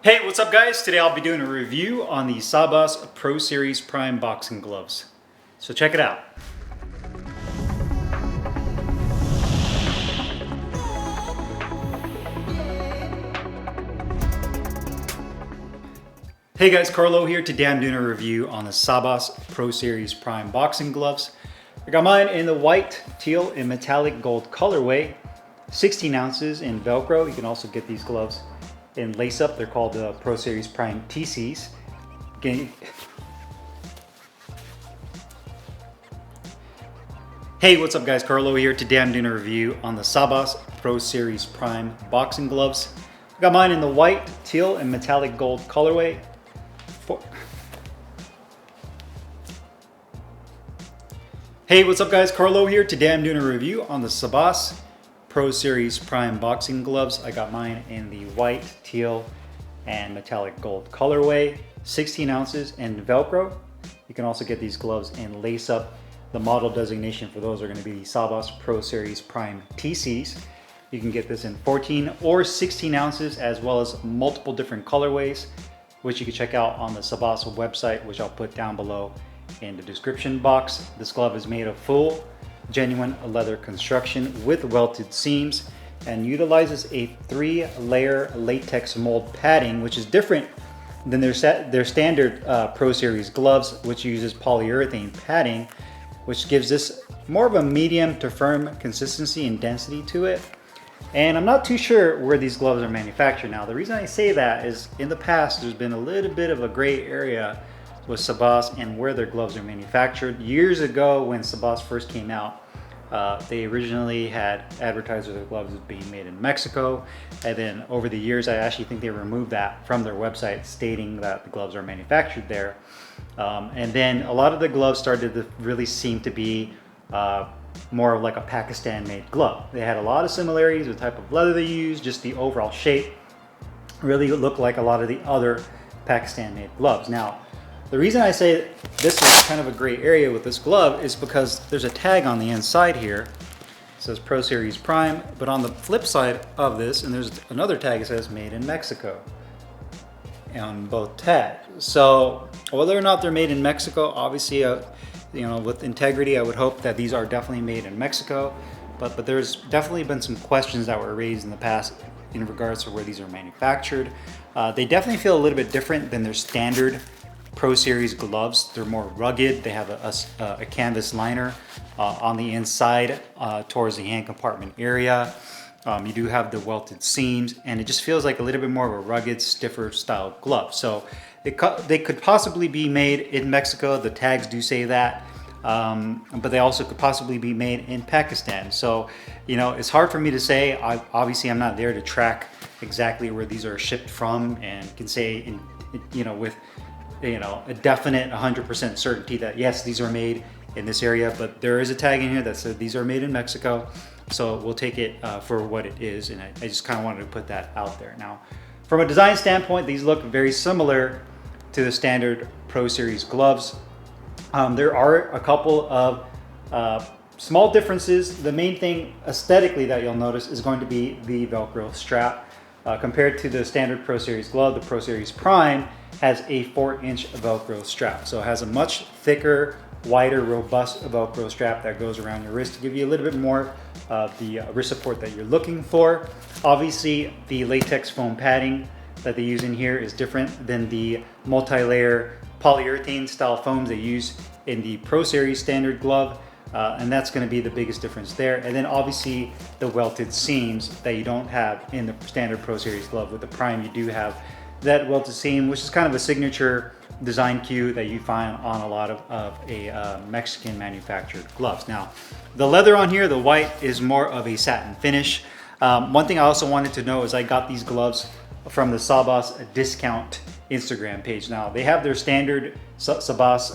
Hey, what's up guys? Today I'll be doing a review on the Sabas Pro Series Prime boxing gloves. So check it out. Hey guys, Carlo here. Today I'm doing a review on the Sabas Pro Series Prime boxing gloves. I got mine in the white, teal, and metallic gold colorway, 16 ounces in Velcro. You can also get these gloves in lace up. They're called the Pro Series Prime TCs. Hey, what's up guys? Carlo here. Today I'm doing a review on the Sabas Pro Series Prime boxing gloves. I got mine in the white, teal, and metallic gold colorway. Hey, what's up guys? Carlo here. Today I'm doing a review on the Sabas Pro Series Prime boxing gloves. I got mine in the white, teal, and metallic gold colorway, 16 ounces in Velcro. You can also get these gloves in lace up. The model designation for those are going to be the Sabas Pro Series Prime TCs. You can get this in 14 or 16 ounces as well as multiple different colorways, which you can check out on the Sabas website, which I'll put down below in the description box. This glove is made of full, genuine leather construction with welted seams and utilizes a 3-layer latex mold padding, which is different than their standard Pro Series gloves, which uses polyurethane padding, which gives this more of a medium to firm consistency and density to it. And I'm not too sure where these gloves are manufactured now. The reason I say that is in the past there's been a little bit of a gray area with Sabas and where their gloves are manufactured. Years ago when Sabas first came out, they originally had advertised their gloves as being made in Mexico, and then over the years I actually think they removed that from their website, stating that the gloves are manufactured there. And then a lot of the gloves started to really seem to be more of like a Pakistan made glove. They had a lot of similarities with the type of leather they used, just the overall shape really looked like a lot of the other Pakistan made gloves. Now, the reason I say this is kind of a gray area with this glove is because there's a tag on the inside here. It says Pro Series Prime, but on the flip side of this, and there's another tag that says Made in Mexico on both tags. So whether or not they're made in Mexico, obviously, with integrity, I would hope that these are definitely made in Mexico. But there's definitely been some questions that were raised in the past in regards to where these are manufactured. They definitely feel a little bit different than their standard Pro Series gloves. They're more rugged. They have a canvas liner on the inside towards the hand compartment area. You do have the welted seams, and it just feels like a little bit more of a rugged, stiffer style glove. So they could possibly be made in Mexico. The tags do say that, but they also could possibly be made in Pakistan. So, it's hard for me to say. Obviously, I'm not there to track exactly where these are shipped from, and can say, with a definite 100% certainty that yes, these are made in this area. But there is a tag in here that says these are made in Mexico. So we'll take it for what it is, and I just kind of wanted to put that out there. Now, from a design standpoint, these look very similar to the standard Pro Series gloves. There are a couple of small differences. The main thing aesthetically that you'll notice is going to be the Velcro strap. Compared to the standard Pro Series glove, the Pro Series Prime has a 4-inch Velcro strap. So it has a much thicker, wider, robust Velcro strap that goes around your wrist to give you a little bit more of the wrist support that you're looking for. Obviously, the latex foam padding that they use in here is different than the multi-layer polyurethane style foams they use in the Pro Series standard glove, and that's going to be the biggest difference there. And then obviously the welted seams that you don't have in the standard Pro Series glove. With the Prime, you do have that welted seam, which is kind of a signature design cue that you find on a lot of Mexican manufactured gloves. Now, the leather on here, the white, is more of a satin finish. One thing I also wanted to know is I got these gloves from the Sabas discount Instagram page. Now, they have their standard Sabas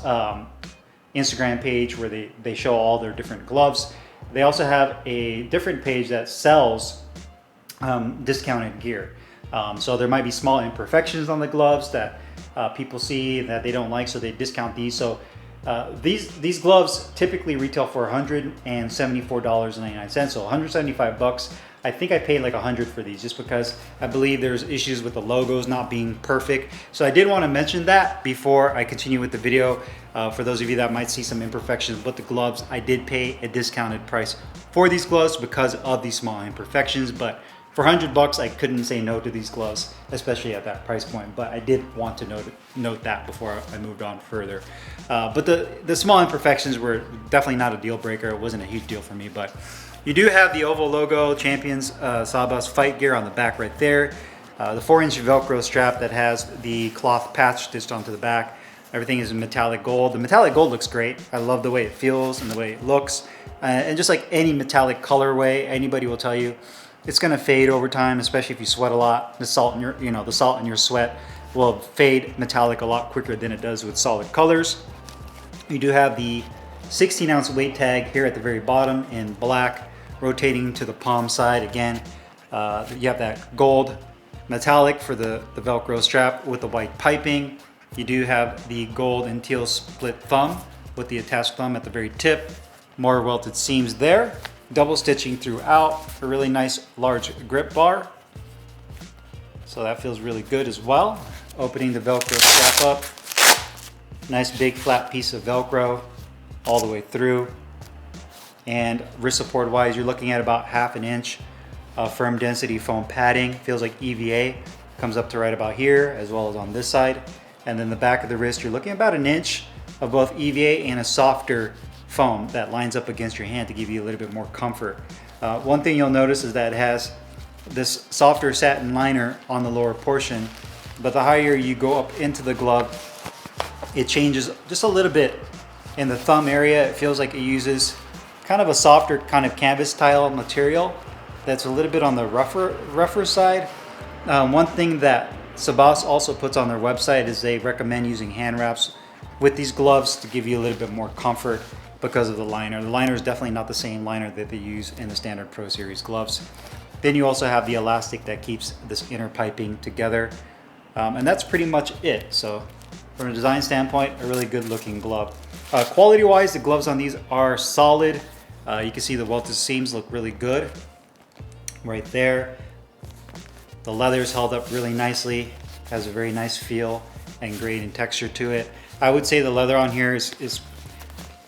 Instagram page where they show all their different gloves. They also have a different page that sells discounted gear. So there might be small imperfections on the gloves that people see that they don't like, so they discount these. So these gloves typically retail for $174.99, so $175. I think I paid like 100 for these just because I believe there's issues with the logos not being perfect. So I did want to mention that before I continue with the video. For those of you that might see some imperfections with the gloves, I did pay a discounted price for these gloves because of these small imperfections, but for 100 bucks, I couldn't say no to these gloves, especially at that price point. But I did want to note that before I moved on further. But the small imperfections were definitely not a deal breaker. It wasn't a huge deal for me. But you do have the oval logo, Champions Sabas fight gear on the back right there. The 4-inch Velcro strap that has the cloth patch stitched onto the back. Everything is in metallic gold. The metallic gold looks great. I love the way it feels and the way it looks. And just like any metallic colorway, anybody will tell you, it's going to fade over time, especially if you sweat a lot. The salt in your sweat will fade metallic a lot quicker than it does with solid colors. You do have the 16-ounce weight tag here at the very bottom in black, rotating to the palm side. Again, you have that gold metallic for the Velcro strap with the white piping. You do have the gold and teal split thumb with the attached thumb at the very tip. More welted seams there. Double stitching throughout, a really nice large grip bar. So that feels really good as well. Opening the Velcro strap up. Nice big flat piece of Velcro all the way through. And wrist support wise, you're looking at about 1/2 inch of firm density foam padding. Feels like EVA. Comes up to right about here as well as on this side. And then the back of the wrist, you're looking at about 1 inch of both EVA and a softer foam that lines up against your hand to give you a little bit more comfort. One thing you'll notice is that it has this softer satin liner on the lower portion, but the higher you go up into the glove, it changes just a little bit. In the thumb area, it feels like it uses kind of a softer kind of canvas style material that's a little bit on the rougher side. One thing that Sabas also puts on their website is they recommend using hand wraps with these gloves to give you a little bit more comfort because of the liner. The liner is definitely not the same liner that they use in the standard Pro Series gloves. Then you also have the elastic that keeps this inner piping together. And that's pretty much it. So from a design standpoint, a really good looking glove. Quality wise, the gloves on these are solid. You can see the welted seams look really good right there. The leather is held up really nicely, has a very nice feel and grade and texture to it. I would say the leather on here is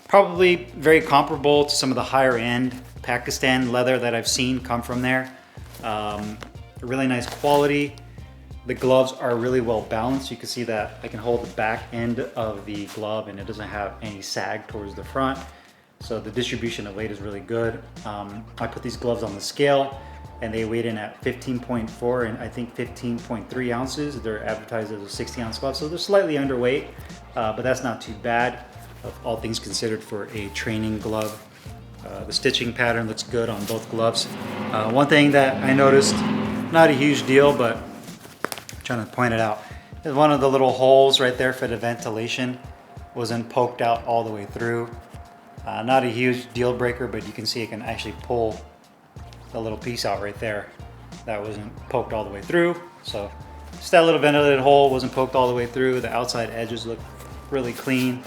probably very comparable to some of the higher end Pakistan leather that I've seen come from there. Really nice quality. The gloves are really well balanced. You can see that I can hold the back end of the glove and it doesn't have any sag towards the front. So the distribution of weight is really good. I put these gloves on the scale and they weighed in at 15.4 and I think 15.3 ounces. They're advertised as a 60-ounce glove, so they're slightly underweight, but that's not too bad, all things considered for a training glove. The stitching pattern looks good on both gloves. One thing that I noticed, not a huge deal, but I'm trying to point it out, is one of the little holes right there for the ventilation wasn't poked out all the way through. Not a huge deal breaker, but you can see it can actually pull the little piece out right there. That wasn't poked all the way through. So just that little ventilated hole wasn't poked all the way through. The outside edges look really clean.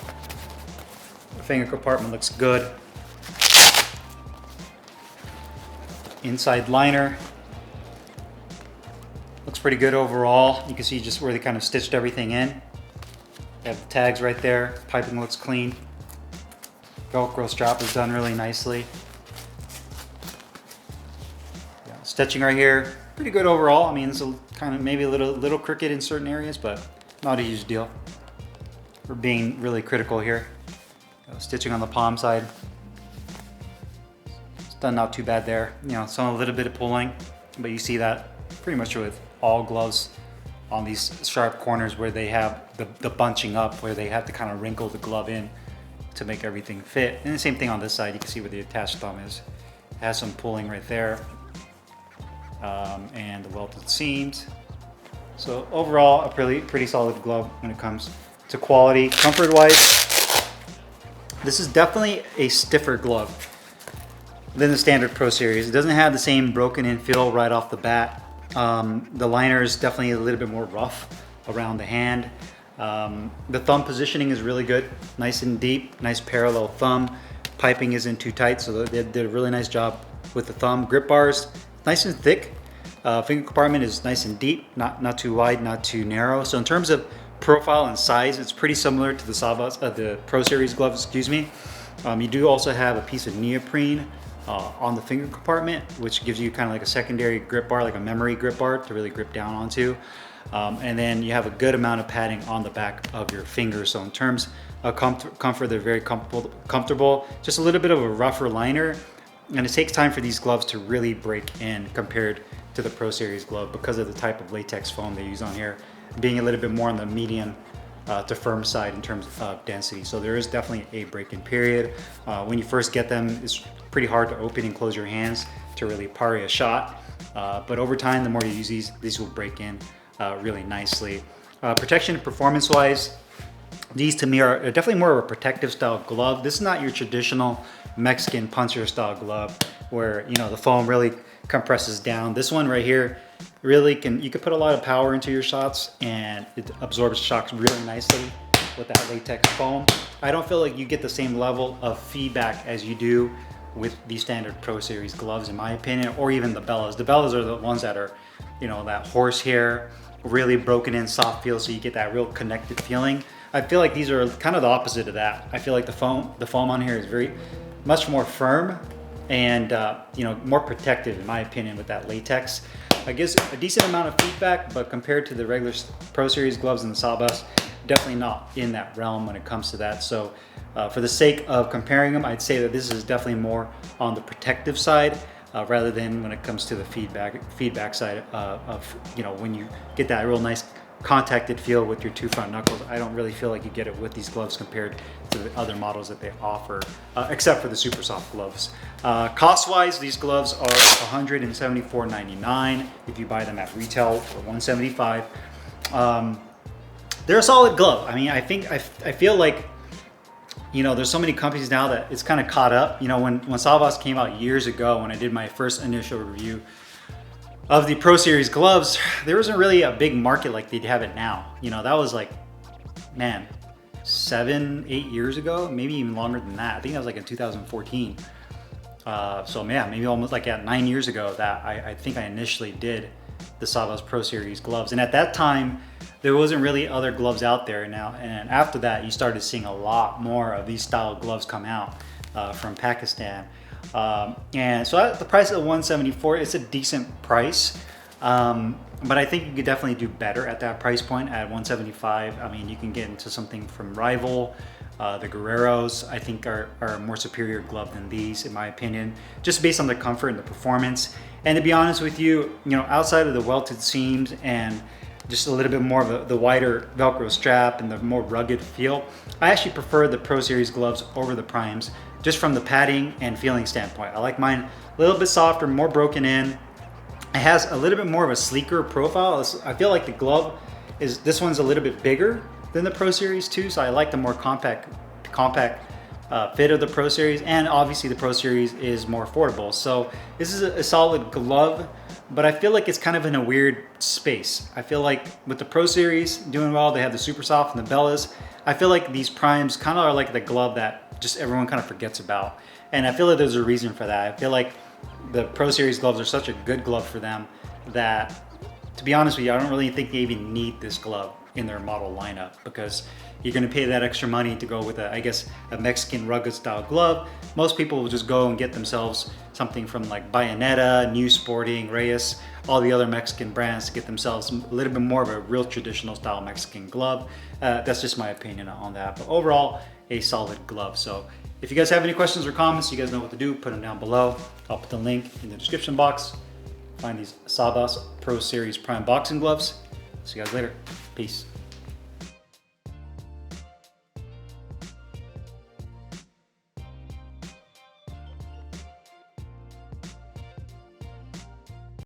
The finger compartment looks good. Inside liner looks pretty good overall. You can see just where they kind of stitched everything in. They have the tags right there. Piping looks clean. Velcro strap is done really nicely. Yeah, stitching right here, pretty good overall. I mean, it's kind of maybe a little crooked in certain areas, but not a huge deal. We're being really critical here. Stitching on the palm side, it's done not too bad there. You know, some a little bit of pulling, but you see that pretty much with all gloves on these sharp corners where they have the bunching up, where they have to kind of wrinkle the glove in to make everything fit. And the same thing on this side, you can see where the attached thumb is. It has some pulling right there. And the welted seams. So overall, a pretty solid glove when it comes to quality. Comfort wise, this is definitely a stiffer glove than the standard Pro Series. It doesn't have the same broken in feel right off the bat. The liner is definitely a little bit more rough around the hand. The thumb positioning is really good, nice and deep, nice parallel thumb. Piping isn't too tight, so they did a really nice job with the thumb. Grip bars nice and thick. Finger compartment is nice and deep, not too wide, not too narrow. So in terms of profile and size, it's pretty similar to the Sabas, the Pro Series gloves, excuse me. You do also have a piece of neoprene on the finger compartment, which gives you kind of like a secondary grip bar, like a memory grip bar to really grip down onto. And then you have a good amount of padding on the back of your fingers. So in terms of comfort, they're very comfortable. Just a little bit of a rougher liner, and it takes time for these gloves to really break in compared to the Pro Series glove because of the type of latex foam they use on here, being a little bit more on the medium to firm side in terms of density. So there is definitely a break-in period. When you first get them, it's pretty hard to open and close your hands to really parry a shot. But over time, the more you use these will break in really nicely. Protection performance-wise, these to me are definitely more of a protective style glove. This is not your traditional Mexican puncher style glove where, you know, the foam really compresses down. This one right here really you can put a lot of power into your shots and it absorbs shocks really nicely with that latex foam. I don't feel like you get the same level of feedback as you do with the standard Pro Series gloves, in my opinion, or even the Bellas. The Bellas are the ones that are, you know, that horsehair, really broken in soft feel, so you get that real connected feeling. I feel like these are kind of the opposite of that. I feel like the foam on here is very much more firm and you know, more protective in my opinion with that latex. I guess a decent amount of feedback, but compared to the regular Pro Series gloves and the Sabas, definitely not in that realm when it comes to that. So for the sake of comparing them, I'd say that this is definitely more on the protective side rather than when it comes to the feedback side of, you know, when you get that real nice contacted feel with your two front knuckles. I don't really feel like you get it with these gloves compared to the other models that they offer, except for the super soft gloves. Cost-wise, these gloves are $174.99 if you buy them at retail for $175. They're a solid glove. I mean, I feel like, you know, there's so many companies now that it's kind of caught up. You know, when Sabas came out years ago, when I did my first initial review of the Pro Series gloves, there wasn't really a big market like they have it now. You know, that was like, man, 7-8 years ago, maybe even longer than that. I think that was like in 2014. So yeah, maybe almost like 9 years ago that I think I initially did the Sabas Pro Series gloves. And at that time, there wasn't really other gloves out there now. And after that, you started seeing a lot more of these style gloves come out from Pakistan. And so at the price of $174, it's a decent price. But I think you could definitely do better at that price point at $175. I mean, you can get into something from Rival. The Guerreros, I think, are a more superior glove than these, in my opinion, just based on the comfort and the performance. And to be honest with you, you know, outside of the welted seams and just a little bit more of the wider Velcro strap and the more rugged feel, I actually prefer the Pro Series gloves over the Primes, just from the padding and feeling standpoint. I like mine a little bit softer, more broken in. It has a little bit more of a sleeker profile. I feel like the glove this one's a little bit bigger than the Pro Series too, so I like the more compact fit of the Pro Series, and obviously the Pro Series is more affordable. So this is a solid glove, but I feel like it's kind of in a weird space. I feel like with the Pro Series doing well, they have the Super Soft and the Bellas. I feel like these Primes kind of are like the glove that just everyone kind of forgets about. And I feel like there's a reason for that. I feel like the Pro Series gloves are such a good glove for them that, to be honest with you, I don't really think they even need this glove in their model lineup, because you're going to pay that extra money to go with I guess a Mexican rugged style glove. Most people will just go and get themselves something from like Bayonetta, New Sporting, Reyes, all the other Mexican brands to get themselves a little bit more of a real traditional style Mexican glove. That's just my opinion on that, but overall a solid glove. So if you guys have any questions or comments, you guys know what to do, put them down below. I'll put the link in the description box. Find these Sabas Pro Series Prime boxing gloves. See you guys later. Peace.